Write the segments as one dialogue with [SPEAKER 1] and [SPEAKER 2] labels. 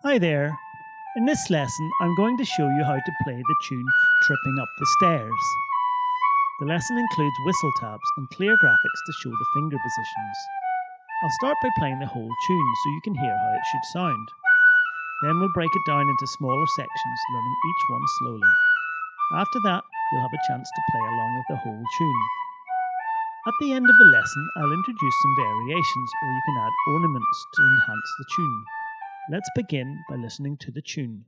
[SPEAKER 1] Hi there. In this lesson, I'm going to show you how to play the tune Tripping Up the Stairs. The lesson includes whistle tabs and clear graphics to show the finger positions. I'll start by playing the whole tune so you can hear how it should sound. Then we'll break it down into smaller sections, learning each one slowly. After that, you'll have a chance to play along with the whole tune. At the end of the lesson, I'll introduce some variations where you can add ornaments to enhance the tune. Let's begin by listening to the tune.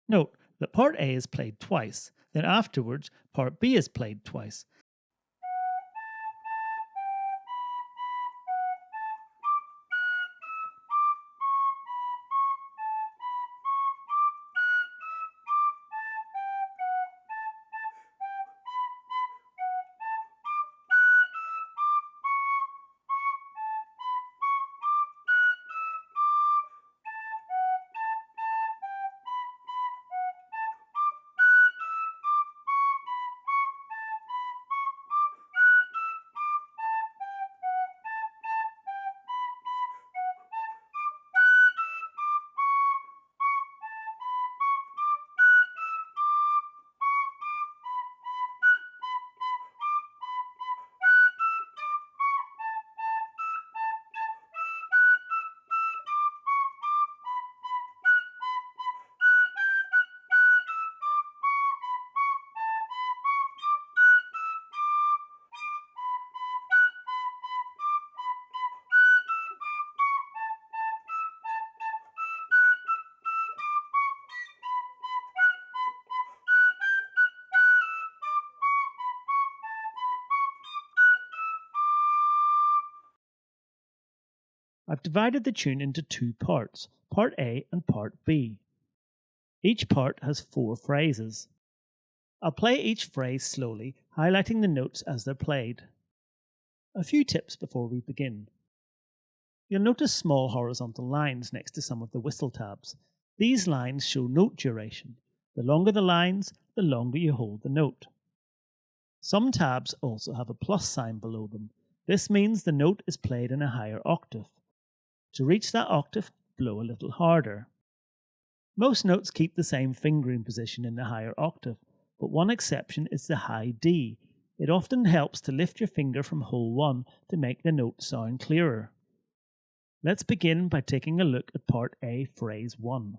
[SPEAKER 1] Note that part A is played twice, then afterwards part B is played twice. I've divided the tune into two parts, part A and part B. Each part has 4 phrases. I'll play each phrase slowly, highlighting the notes as they're played. A few tips before we begin. You'll notice small horizontal lines next to some of the whistle tabs. These lines show note duration. The longer the lines, the longer you hold the note. Some tabs also have a plus sign below them. This means the note is played in a higher octave. To reach that octave, blow a little harder. Most notes keep the same fingering position in the higher octave, but one exception is the high D. It often helps to lift your finger from hole 1 to make the note sound clearer. Let's begin by taking a look at part A, phrase 1.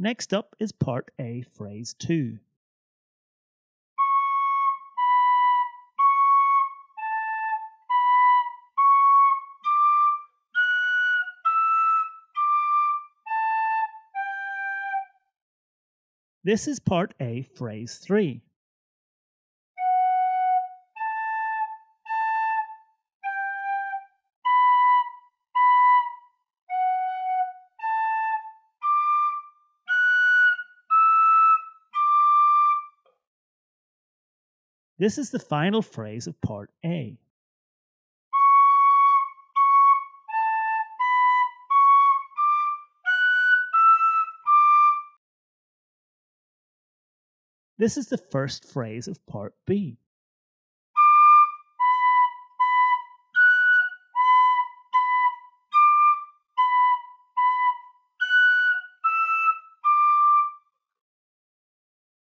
[SPEAKER 1] Next up is part A, phrase 2. This is part A, phrase 3. This is the final phrase of part A. This is the first phrase of part B.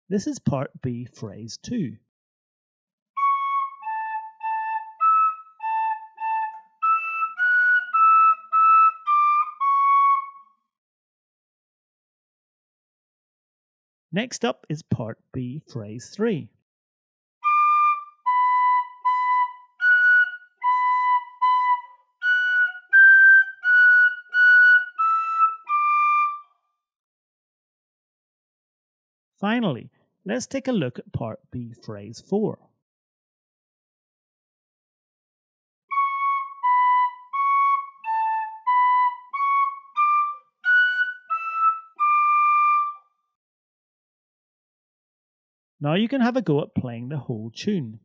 [SPEAKER 1] This is part B, phrase 2. Next up is part B, phrase 3. Finally, let's take a look at part B, phrase 4. Now you can have a go at playing the whole tune.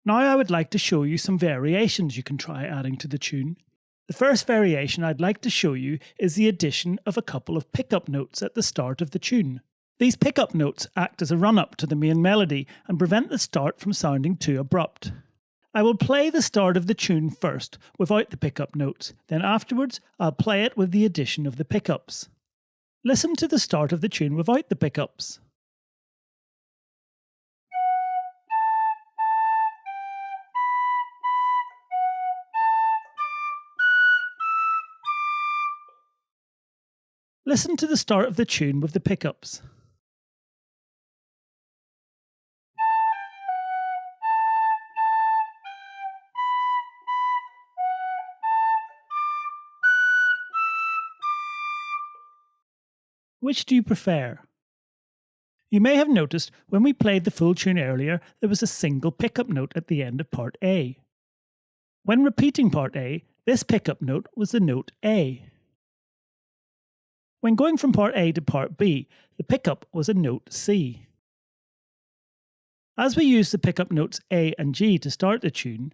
[SPEAKER 1] Now I would like to show you some variations you can try adding to the tune. The first variation I'd like to show you is the addition of a couple of pickup notes at the start of the tune. These pickup notes act as a run-up to the main melody and prevent the start from sounding too abrupt. I will play the start of the tune first without the pickup notes, then afterwards I'll play it with the addition of the pickups. Listen to the start of the tune without the pickups. Listen to the start of the tune with the pickups. Which do you prefer? You may have noticed when we played the full tune earlier, there was a single pickup note at the end of part A. When repeating part A, this pickup note was the note A. When going from part A to part B, the pickup was a note C. As we use the pickup notes A and G to start the tune,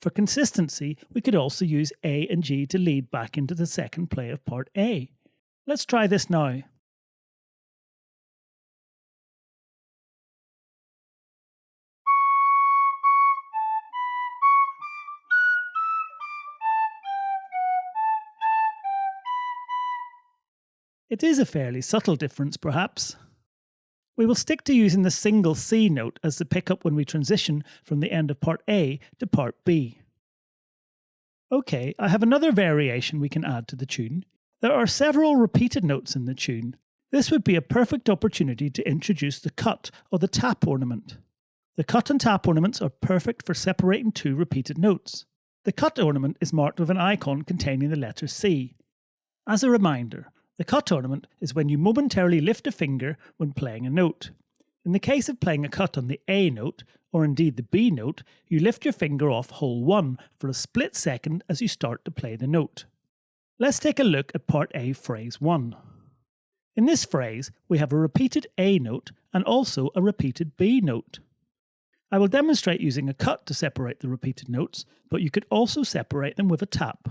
[SPEAKER 1] for consistency we could also use A and G to lead back into the second play of part A. Let's try this now. It is a fairly subtle difference, perhaps. We will stick to using the single C note as the pickup when we transition from the end of part A to part B. OK, I have another variation we can add to the tune. There are several repeated notes in the tune. This would be a perfect opportunity to introduce the cut or the tap ornament. The cut and tap ornaments are perfect for separating two repeated notes. The cut ornament is marked with an icon containing the letter C. As a reminder, the cut ornament is when you momentarily lift a finger when playing a note. In the case of playing a cut on the A note, or indeed the B note, you lift your finger off hole 1 for a split second as you start to play the note. Let's take a look at part A phrase 1. In this phrase, we have a repeated A note and also a repeated B note. I will demonstrate using a cut to separate the repeated notes, but you could also separate them with a tap.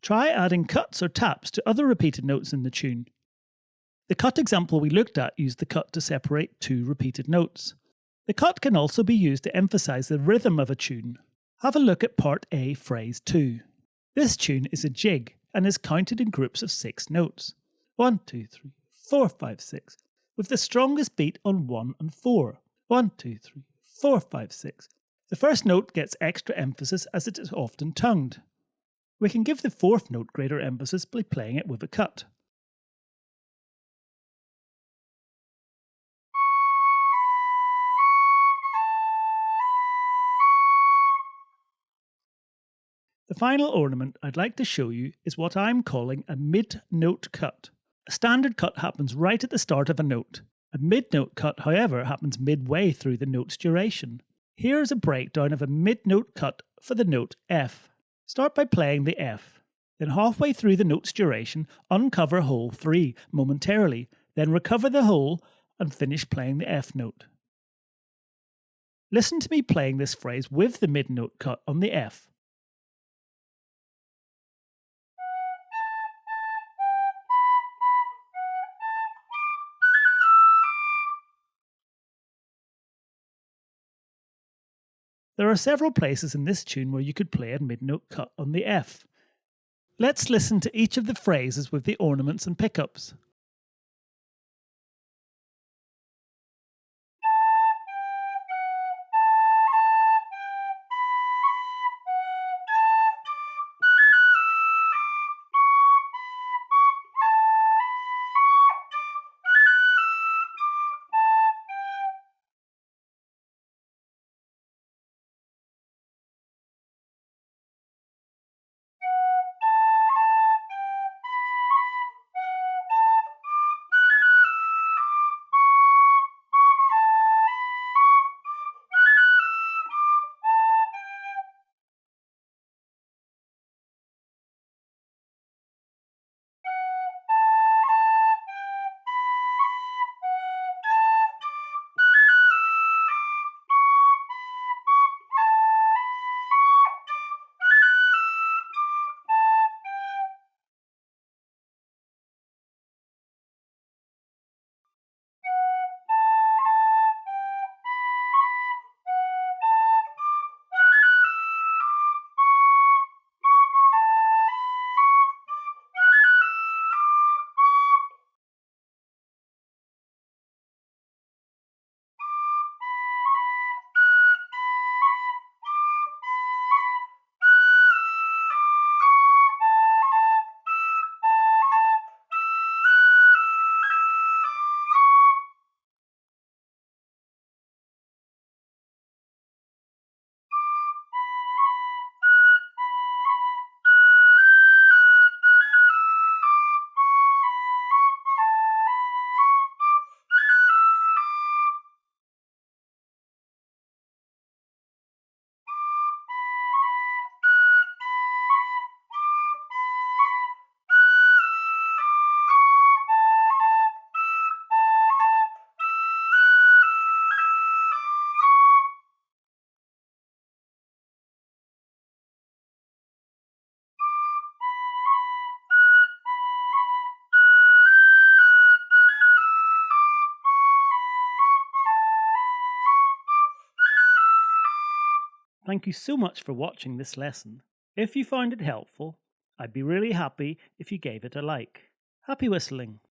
[SPEAKER 1] Try adding cuts or taps to other repeated notes in the tune. The cut example we looked at used the cut to separate two repeated notes. The cut can also be used to emphasise the rhythm of a tune. Have a look at part A phrase 2. This tune is a jig and is counted in groups of 6 notes. 1, 2, 3, 4, 5, 6, with the strongest beat on 1 and 4. 1, 2, 3, 4, 5, 6. The first note gets extra emphasis as it is often tongued. We can give the fourth note greater emphasis by playing it with a cut. The final ornament I'd like to show you is what I'm calling a mid-note cut. A standard cut happens right at the start of a note. A mid-note cut, however, happens midway through the note's duration. Here is a breakdown of a mid-note cut for the note F. Start by playing the F. Then halfway through the note's duration, uncover hole 3 momentarily, then recover the hole and finish playing the F note. Listen to me playing this phrase with the mid-note cut on the F. There are several places in this tune where you could play a mid-note cut on the F. Let's listen to each of the phrases with the ornaments and pickups. Thank you so much for watching this lesson. If you found it helpful, I'd be really happy if you gave it a like. Happy whistling!